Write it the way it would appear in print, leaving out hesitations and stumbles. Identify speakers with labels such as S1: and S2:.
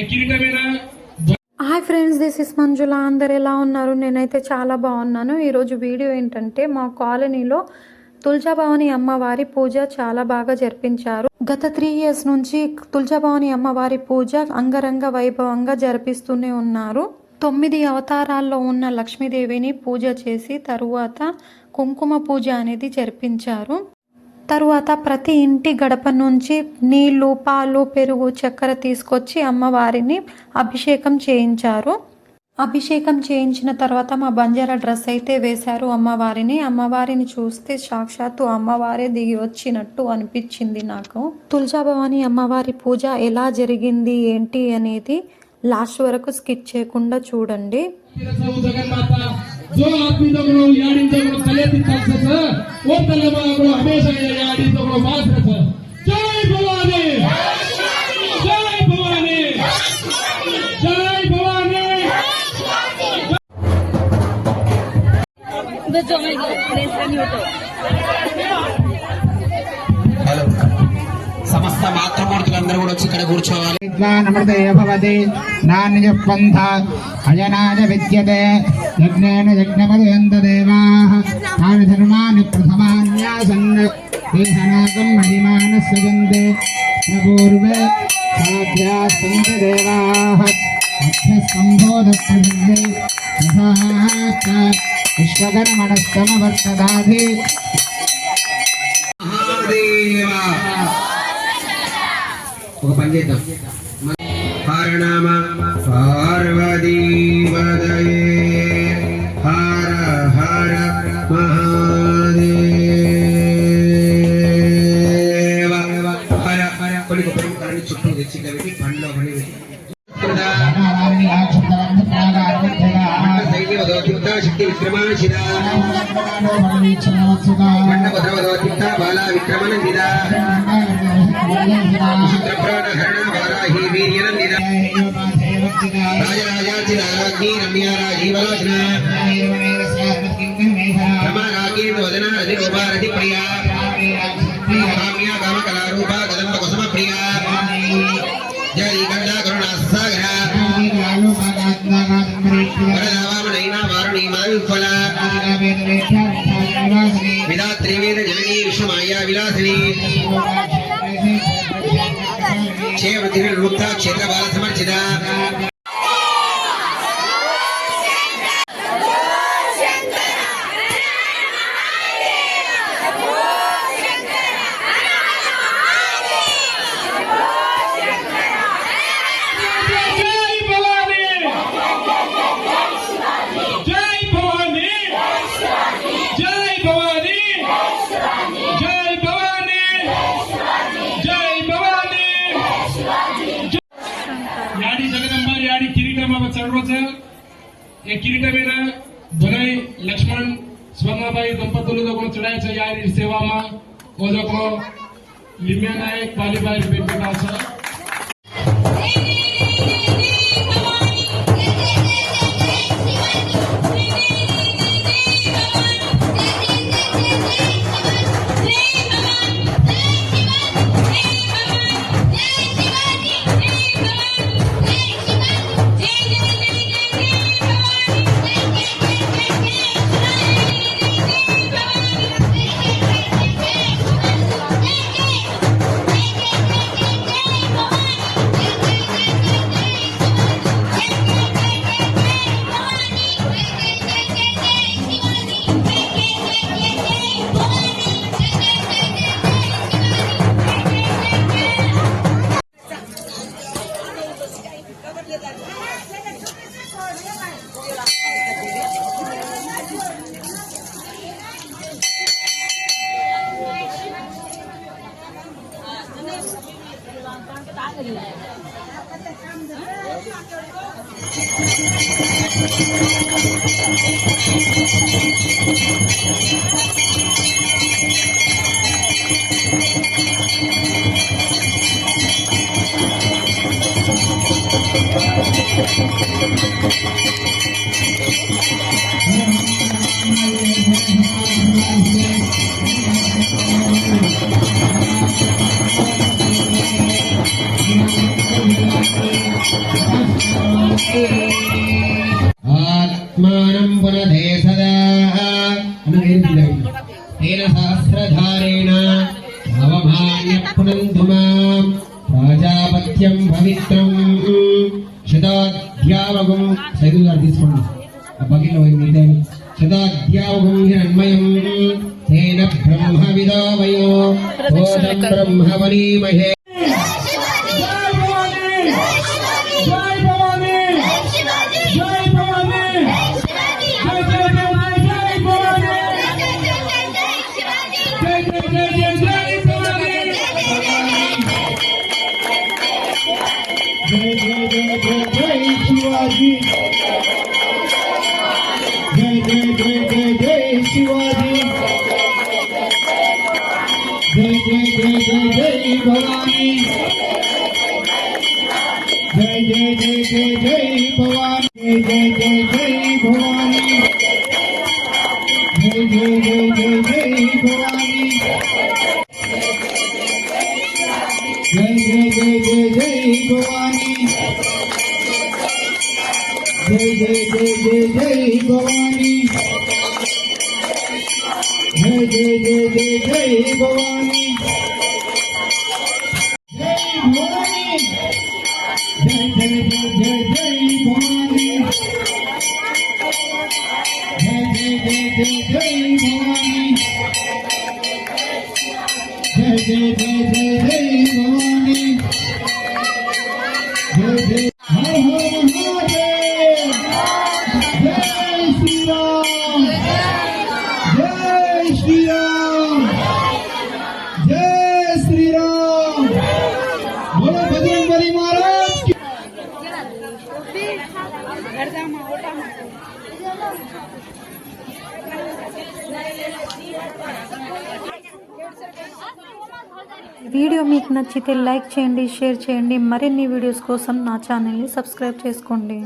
S1: Hi friends, this is మంజుల. అందరు ఎలా ఉన్నారు? నేనైతే చాలా బాగున్నాను. ఈరోజు వీడియో ఏంటంటే, మా కాలనీలో తులజాభవాని అమ్మవారి పూజ చాలా బాగా జరిపించారు. గత 3 years నుంచి తులజాభవాని అమ్మవారి పూజ అంగరంగ వైభవంగా జరిపిస్తూనే ఉన్నారు. 9 అవతారాల్లో ఉన్న లక్ష్మీదేవిని పూజ చేసి తరువాత కుంకుమ పూజ అనేది జరిపించారు. తరువాత ప్రతి ఇంటి గడప నుంచి నీళ్లు, పాలు, పెరుగు, చక్కెర తీసుకొచ్చి అమ్మవారిని అభిషేకం చేయించారు. అభిషేకం చేయించిన తర్వాత మా బంజారా డ్రెస్ అయితే వేశారు అమ్మవారిని చూస్తే సాక్షాత్తు అమ్మవారే దిగి వచ్చినట్టు అనిపించింది నాకు. తులజాభవాని అమ్మవారి పూజ ఎలా జరిగింది ఏంటి అనేది లాస్ట్ వరకు స్కిప్ చేయకుండా చూడండి.
S2: जो आदमी तगड़ो याडी तगड़ो तले तिक्कल सर ओ तले मागड़ो हमेशा याडी तगड़ो मास सर. जय भवानी, जय भवानी, जय भवानी. हेलो సమస్త మాతృమూర్తులందరూ కూడా వచ్చి ఇక్కడ కూర్చోవాలి.
S3: విద్వానమృతే భవతి నాన్య పంథ అజనాయ విద్యతే యజ్ఞేన యజ్ఞపదయంత దేవాః తాని ధర్మాని ప్రథమాన్యాసన్ దేహనాగం మహిమానస్య జంతే పూర్వే సాధ్యాస్తంత దేవాః అభ్యస్కంబోధప్రసిద్ధే యథాచ విశ్వకర్మణస్తమవర్తదాధి
S2: ఒక పని చేద్దాం. హర నమ పార్వతీ వదయే హర హర మహాదేవ హర హర. కొన్ని కొబ్బరి చుట్టూ తెచ్చి కలిపి పండ్లో పడి శక్తి విక్రమాశిద బాలా విక్రమనందిద రాజరాజాగ్ని రమ్య రాజీవలోచన వదన రతి రూపారతి ప్రియా కామ్య కామకళారూప కదంబ కుసుమ ప్రియా జయ గంగా కరుణాసాగర వరదావామనైనా వారుణీ మదవిఫల విధాత్రి వేద జననీ విశ్వమాయా విలాసిని క్షేమతి నివృత్త క్షేత్ర బాల సమర్చిత.
S4: ये किरीट मेरा भनाई लक्ष्मण स्वर्णाबाई दंपतुल चढ़ाई यारी सेवा में लिम्या नायक बालीबाई बेटे
S3: పునః పునదే సదా తేన సహస్రధారేణ అవమాన్య పునంతు మాం ప్రజాపత్యం పవిత్రం శతాధ్యావగం సైదు గారు తీసుకోండి ఆ బకెట్లో మీదే శతాధ్యావగం హిరణ్మయం తేన బ్రహ్మ విదావయో ఓం బ్రహ్మ వనీమహే
S2: जय जय जय जय जय शिवाजी जय जय जय जय जय शिवाजी जय जय जय जय जय भवानी जय जय जय जय जय भवानी जय जय जय जय भवानी जय जय जय जय जय भवानी जय जय जय जय जय भवानी जय जय जय जय जय भवानी जय जय जय जय जय भवानी जय भवानी जय जय जय जय जय भवानी जय जय जय जय जय भवानी जय जय जय जय जय भवानी जय जय हर हर महादेव जय श्री राम जय श्री राम जय श्री राम बोलो बजरंगबली महाराज की
S1: వీడియో మీకు నచ్చితే లైక్ చేయండి, షేర్ చేయండి. మరిన్ని వీడియోస్ కోసం నా ఛానల్ని సబ్స్క్రైబ్ చేసుకోండి.